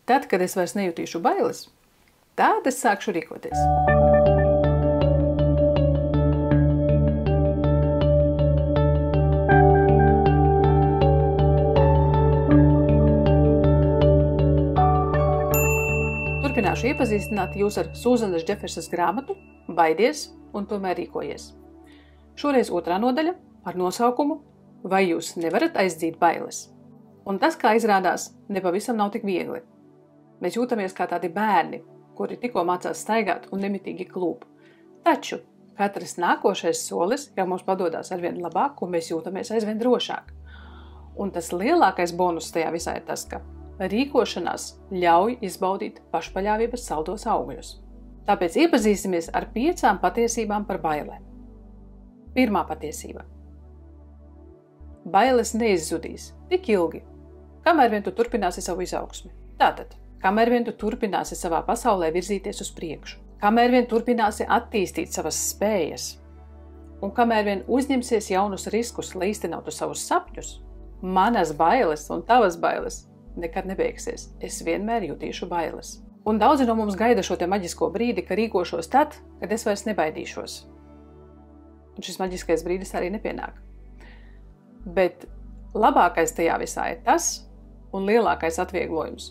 Tad, kad es vairs nejutīšu bailes, tad es sākšu rīkoties. Turpināšu iepazīstināt jūs ar Sūzanas Džefersas grāmatu Baidies un tomēr rīkojies. Šoreiz otrā nodaļa ar nosaukumu Vai jūs nevarat aizdzīt bailes? Un tas, kā izrādās, nepavisam nav tik viegli. Mēs jūtamies kā tādi bērni, kuri tikko mācās staigāt un nemitīgi klūp. Taču katrs nākošais solis jau mums padodās arvien labāk un mēs jūtamies aizvien drošāk. Un tas lielākais bonus tajā visā ir tas, ka rīkošanās ļauj izbaudīt pašpaļāvības saldos augļus. Tāpēc iepazīsimies ar 5 patiesībām par bailēm. Pirmā patiesība. Bailes neizzudīs tik ilgi, kamēr vien tu turpināsi savu izaugsmi. Tātad, kamēr vien tu turpināsi savā pasaulē virzīties uz priekšu, kamēr vien turpināsi attīstīt savas spējas, un kamēr vien uzņemsies jaunus riskus, lai īstenotu savus sapņus, manas bailes un tavas bailes nekad nebeigsies. Es vienmēr jutīšu bailes. Un daudzi no mums gaida šo te maģisko brīdi, ka rīkošos tad, kad es vairs nebaidīšos. Un šis maģiskais brīdis arī nepienāk. Bet labākais tajā visā ir tas, un lielākais atvieglojums.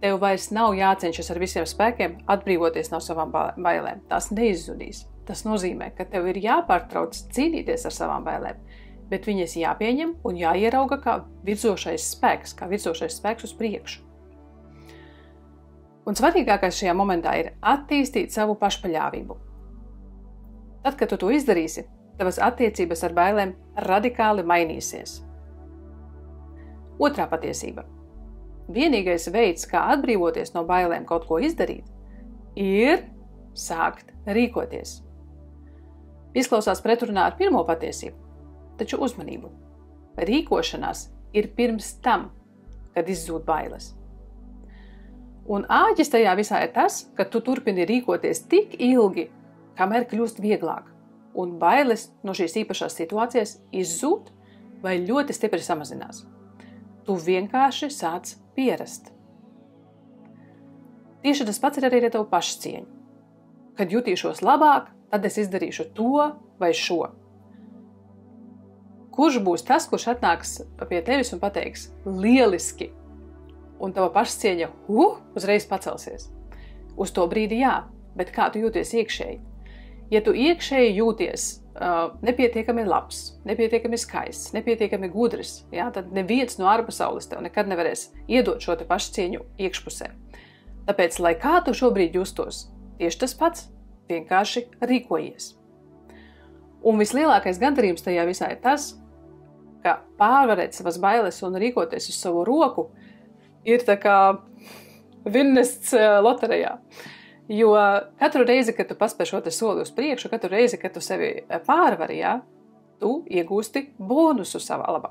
Tev vairs nav jācenšas ar visiem spēkiem atbrīvoties no savām bailēm. Tās neizzudīs. Tas nozīmē, ka tev ir jāpārtrauc cīnīties ar savām bailēm, bet viņas jāpieņem un jāierauga kā virzošais spēks uz priekšu. Un svarīgākais šajā momentā ir attīstīt savu pašpaļāvību. Tad, kad tu to izdarīsi, tavas attiecības ar bailēm radikāli mainīsies. Otrā patiesība. Vienīgais veids, kā atbrīvoties no bailēm kaut ko izdarīt, ir sākt rīkoties. Izklausās pretrunā ar pirmo patiesību, taču uzmanību. Rīkošanās ir pirms tam, kad izzūd bailes. Un āķis tajā visā ir tas, ka tu turpini rīkoties tik ilgi, kamēr kļūst vieglāk, un bailes no šīs īpašās situācijas izzūd vai ļoti stipri samazinās. Tu vienkārši sāc pierast. Tieši tas pats ir arī ar tavu pašcieņu. Kad jutīšos labāk, tad es izdarīšu to vai šo. Kurš būs tas, kurš atnāks pie tevis un pateiks lieliski, un tava pašcieņa uzreiz pacelsies? Uz to brīdi jā, bet kā tu jūties iekšēji? Ja tu iekšēji jūties nepietiekami labs, nepietiekami skaists, nepietiekami gudrs, jā, tad neviens no ārpasaules tev nekad nevarēs iedot šo te pašcieņu iekšpusē. Tāpēc, lai kā tu šobrīd justos, tieši tas pats, vienkārši rīkojies. Un vislielākais gandarījums tajā visā ir tas, ka pārvarēt savas bailes un rīkoties uz savu roku ir tā kā vinnests loterijā. Jo katru reizi, kad tu paspēr šo te soli uz priekšu, katru reizi, kad tu sevi pārvari, tu iegūsti bonusu savā labā.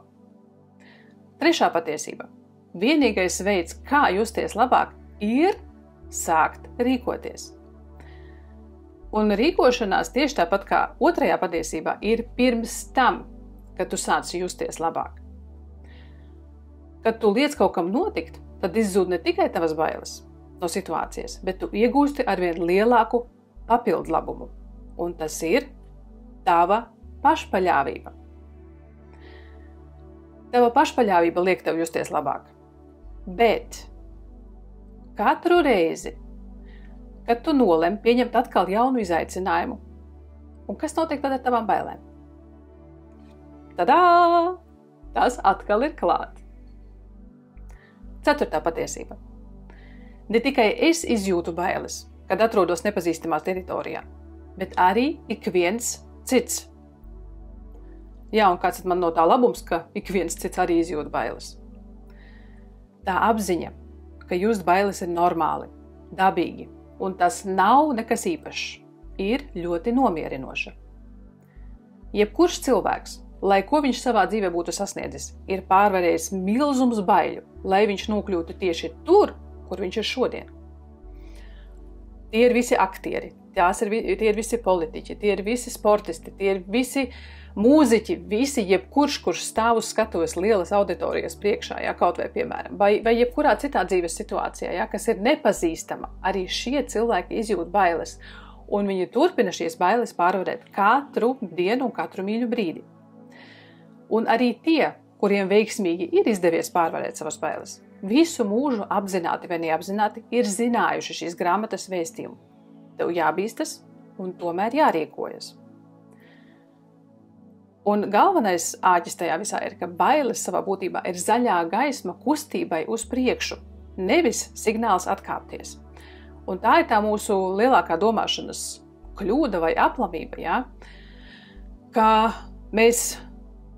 Trešā patiesība. Vienīgais veids, kā justies labāk, ir sākt rīkoties. Un rīkošanās tieši tāpat kā otrajā patiesībā ir pirms tam, kad tu sāci justies labāk. Kad tu liec kaut kam notikt, tad izzūd ne tikai tavas bailes no situācijas, bet tu iegūsti arvien lielāku papildu labumu. Un tas ir tava pašpaļāvība. Tava pašpaļāvība liek tev justies labāk. Bet katru reizi, kad tu nolem pieņemt atkal jaunu izaicinājumu, un kas notiek tad ar tavām bailēm? Tadā! Tas atkal ir klāt. Ceturtā patiesība. Ne tikai es izjūtu bailes, kad atrodos nepazīstamā teritorijā, bet arī ik viens cits. Jā, un kāds man no tā labums, ka ik viens cits arī izjūt bailes? Tā apziņa, ka just bailes ir normāli, dabīgi, un tas nav nekas īpašs, ir ļoti nomierinoša. Jebkurš cilvēks, lai ko viņš savā dzīvē būtu sasniedzis, ir pārvarējis milzums baiļu, lai viņš nokļūtu tieši tur, kur viņš ir šodien. Tie ir visi aktieri, tie ir visi politiķi, tie ir visi sportisti, tie ir visi mūziķi, visi, kurš stāv uz skatuves lielas auditorijas priekšā, ja, kaut vai piemēram, vai jebkurā citā dzīves situācijā, ja, kas ir nepazīstama, arī šie cilvēki izjūt bailes, un viņi turpina šīs bailes pārvarēt katru dienu un katru mīļu brīdi. Un arī tie, kuriem veiksmīgi ir izdevies pārvarēt savas bailes, visu mūžu apzināti vai neapzināti ir zinājuši šīs grāmatas vēstījumu. Tev jābīstas un tomēr jārīkojas. Un galvenais āķis tajā visā ir, ka bailes savā būtībā ir zaļā gaisma kustībai uz priekšu, nevis signāls atkāpties. Un tā ir tā mūsu lielākā domāšanas kļūda vai aplamība, ja? Ka mēs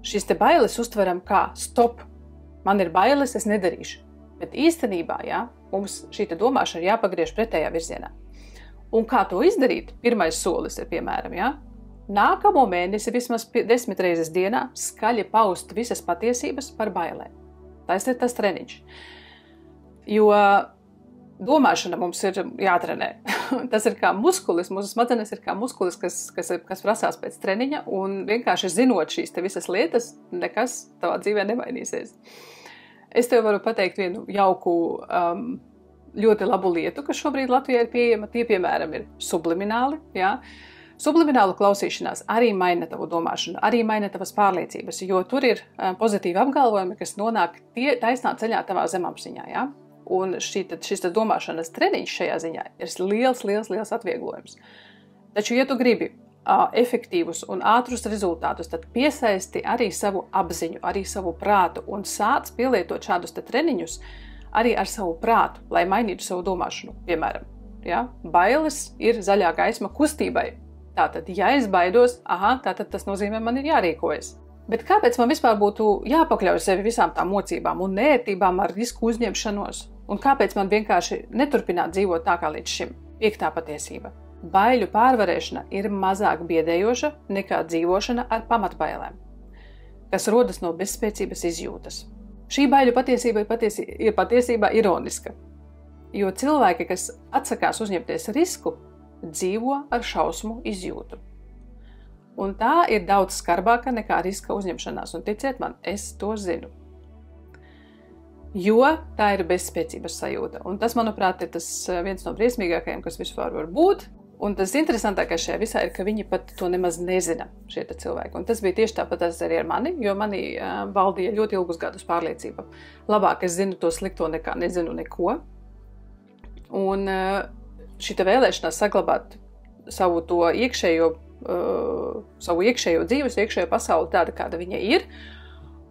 šīs te bailes uztveram kā stop, man ir bailes, es nedarīšu. Bet īstenībā, ja, mums šī te domāšana ir jāpagriež pretējā virzienā. Un kā to izdarīt? Pirmais solis ir, piemēram, ja, nākamo mēnesi vismaz 10 reizes dienā skaļi paust visas patiesības par bailēm. Tas ir tas treniņš. Jo domāšana mums ir jātrenē. Tas ir kā muskulis, mūsu smadzenes ir kā muskulis, kas prasās pēc treniņa, un vienkārši zinot šīs te visas lietas, nekas tavā dzīvē nemainīsies. Es tev varu pateikt vienu jauku, ļoti labu lietu, kas šobrīd Latvijā ir pieejama. Tie, piemēram, ir sublimināli. Ja? Subliminālu klausīšanās arī maina tavu domāšanu, arī maina tavas pārliecības, jo tur ir pozitīvi apgalvojumi, kas nonāk taisnā ceļā tavā zemapziņā. Ja? Un šis domāšanas treniņš šajā ziņā ir liels atvieglojums. Taču, ja tu gribi efektīvus un ātrus rezultātus, tad piesaisti arī savu apziņu, arī savu prātu un sāc pielietot šādus te treniņus arī ar savu prātu, lai mainītu savu domāšanu. Piemēram, ja? Bailes ir zaļā gaisma kustībai. Tātad, ja es baidos, tātad tas nozīmē, man ir jārīkojas. Bet kāpēc man vispār būtu jāpakļauj sevi visām tām mocībām un neērtībām ar risku uzņemšanos? Un kāpēc man vienkārši neturpināt dzīvot tā kā līdz šim? 5. patiesība. Baiļu pārvarēšana ir mazāk biedējoša nekā dzīvošana ar pamatbailēm, kas rodas no bezspēcības izjūtas. Šī baiļu patiesība ir patiesībā ironiska, jo cilvēki, kas atsakās uzņemties risku, dzīvo ar šausmu izjūtu. Un tā ir daudz skarbāka nekā riska uzņemšanās, un ticiet man, es to zinu. Jo tā ir bezspēcības sajūta, un tas, manuprāt, ir tas viens no briesmīgākajiem, kas vispār var būt. Un tas interesantākais šajā visā ir, ka viņi pat to nemaz nezina, šie cilvēki. Un tas bija tieši tāpat arī ar mani, jo mani valdīja ļoti ilgus gadus pārliecība. Labāk es zinu to slikto nekā nezinu neko. Un šita vēlēšanās saglabāt savu to iekšējo dzīves, iekšējo pasauli tāda, kāda viņa ir.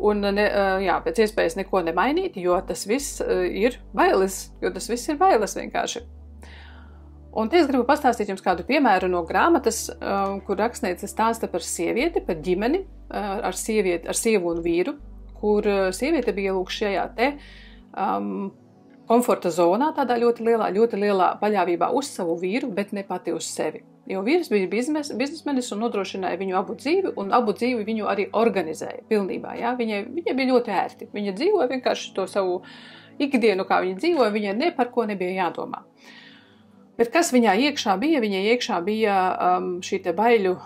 Un pēc iespējas neko nemainīt, jo tas viss ir bailes, vienkārši. Un te es gribu pastāstīt jums kādu piemēru no grāmatas, kur rakstniece stāsta par sievieti, par ģimeni, ar sievu un vīru, kur sieviete bija lūk šajā te komforta zonā, tādā ļoti lielā paļāvībā uz savu vīru, bet ne pati uz sevi. Jo vīrs bija biznesmenis un nodrošināja viņu abu dzīvi, un abu dzīvi viņu arī organizēja pilnībā. Ja? Viņai bija ļoti ērti. Viņa dzīvoja vienkārši to savu ikdienu, kā viņa dzīvoja, viņai ne par ko nebija jādomā. Bet kas viņā iekšā bija? Viņai iekšā bija šī te baiļu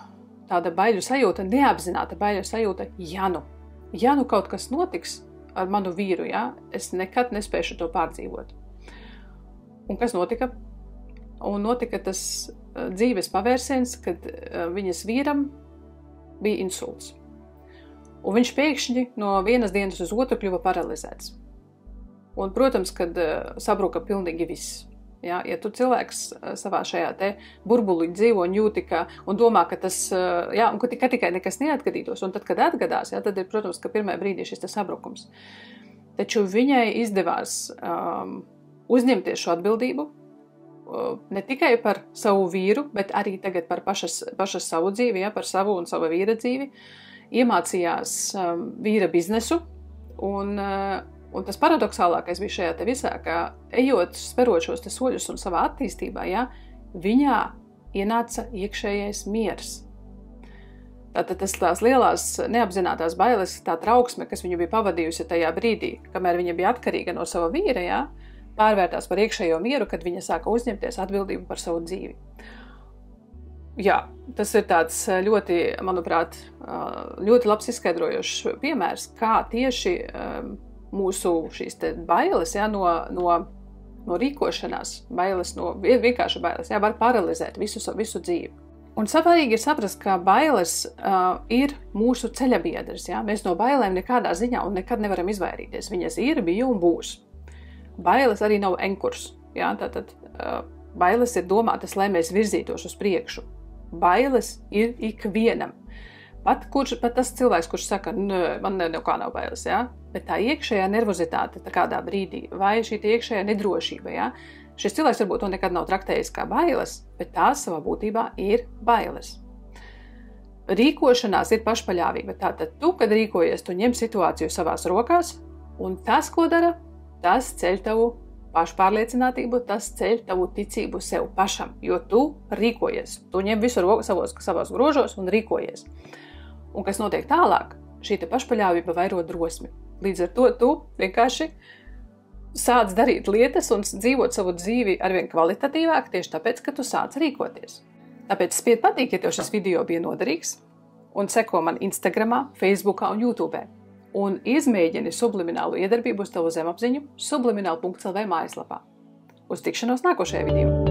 sajūta, neapzināta baiļu sajūta, ja nu kaut kas notiks ar manu vīru, ja, es nekad nespēšu to pārdzīvot. Un kas notika? Un notika tas dzīves pavērsiens, kad viņas vīram bija insults. Un viņš pēkšņi no vienas dienas uz otru kļuva paralizēts. Un, protams, kad sabruka pilnīgi viss. Ja tu cilvēks savā šajā te burbulī dzīvo un jūti, un domā, ka tas, un ka tikai nekas neatgadītos, un tad, kad atgadās, tad ir, protams, ka pirmajā brīdī šis te sabrukums. Taču viņai izdevās uzņemties šo atbildību ne tikai par savu vīru, bet arī tagad par pašas savu dzīvi, par savu un sava vīra dzīvi, iemācījās vīra biznesu, un tas paradoxālākais bija šajā te visā, ka sperot šos te soļus un savā attīstībā, viņā ienāca iekšējais miers. Tātad tās lielās neapzinātās bailes, tā trauksme, kas viņu bija pavadījusi tajā brīdī, kamēr viņa bija atkarīga no sava vīra, pārvērtās par iekšējo mieru, kad viņa sāka uzņemties atbildību par savu dzīvi. Jā, tas ir tāds ļoti, manuprāt, ļoti labs izskaidrojošs piemērs, kā tieši mūsu šīs te bailes, ja, no rīkošanās, bailes, vienkārši bailes, ja, var paralizēt visu dzīvi. Un svarīgi ir saprast, ka bailes ir mūsu ceļabiedrs. Ja? Mēs no bailēm nekādā ziņā un nekad nevaram izvairīties. Viņas ir, bija un būs. Bailes arī nav enkurs. Ja? Tātad bailes ir domātas, lai mēs virzītos uz priekšu. Bailes ir ikvienam. Pat tas cilvēks, kurš saka, man nekā nav bailes, ja? Bet tā iekšējā nervozitāte kādā brīdī, vai šī iekšējā nedrošība, ja? Šis cilvēks varbūt to nekad nav traktējis kā bailes, bet tās savā būtībā ir bailes. Rīkošanās ir pašpaļāvība. Tātad tu, kad rīkojies, tu ņem situāciju savās rokās, un tas, ko dara, tas ceļ tavu pašpārliecinātību, tas ceļ tavu ticību sev pašam, jo tu rīkojies. Tu ņem visu savos grožos un rīkojies. Un kas notiek tālāk? Šī pašpaļāvība vairo drosmi. Līdz ar to tu vienkārši sāc darīt lietas un dzīvot savu dzīvi arvien kvalitatīvāk tieši tāpēc, ka tu sāc rīkoties. Tāpēc spied patīt, ja tev šis video bija noderīgs, un seko man Instagramā, Facebookā un YouTube. Un izmēģini subliminālu iedarbību uz tavu zemapziņu subliminal.lv mājaslapā. Uz tikšanos nākošajā video!